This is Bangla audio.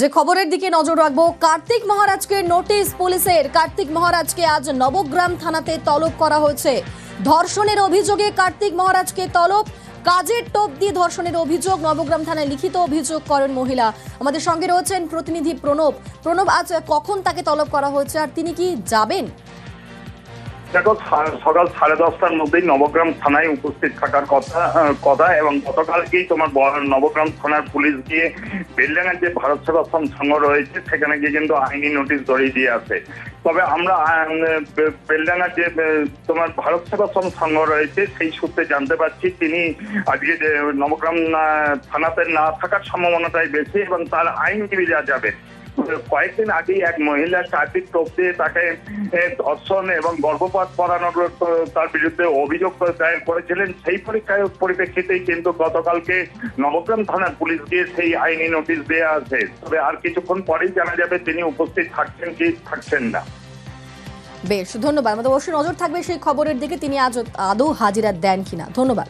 যে খবরের দিকে নজর রাখবো, কার্তিক মহারাজকে নোটিশ পুলিশের। কার্তিক মহারাজকে আজ নবগ্রাম থানাতে তলব করা হয়েছে। ধর্ষণের অভিযোগে কার্তিক মহারাজকে তলব। কাজের টোপ দিয়ে ধর্ষণের অভিযোগ, নবগ্রাম থানায় লিখিত অভিযোগ করেন মহিলা। আমাদের সঙ্গে রয়েছেন প্রতিনিধি প্রণব। আজ কখন তাকে তলব করা হয়েছে আর তিনি কি যাবেন? দেখো, সকাল 10:30টার মধ্যেই নবগ্রাম থানায় উপস্থিত থাকার কথা এবং গতকালকেই তোমার নবগ্রাম থানার পুলিশ গিয়ে বেলডাঙ্গার যে ভারত সেবাশ্রম সংঘ রয়েছে সেখানে গিয়ে কিন্তু আইনি নোটিশ ধরিয়ে দিয়ে আসে। তবে আমরা বেলডাঙ্গার যে তোমার ভারত সেবাশ্রম সংঘ রয়েছে সেই সূত্রে জানতে পারছি তিনি আজকে যে নবগ্রাম থানাতে না থাকার সম্ভাবনাটাই বেশি এবং তার আইনজীবীরা যাবে। কয়েকদিন আগেই এক মহিলা কার্তিক টোপ দিয়ে তাকে ধর্ষণ এবং গর্ভপাত করানোর তার বিরুদ্ধে অভিযোগ দায়ের করেছিলেন। সেই পরিপ্রেক্ষিতেই কিন্তু গতকালকে নবগ্রাম থানার পুলিশ গিয়ে সেই আইনি নোটিশ দেওয়া আছে। তবে আর কিছুক্ষণ পরেই জানা যাবে তিনি উপস্থিত থাকছেন কি থাকছেন না। বেশ, ধন্যবাদ। আমাদের অবশ্যই নজর থাকবে সেই খবরের দিকে, তিনি আজ আদৌ হাজিরা দেন কিনা। ধন্যবাদ।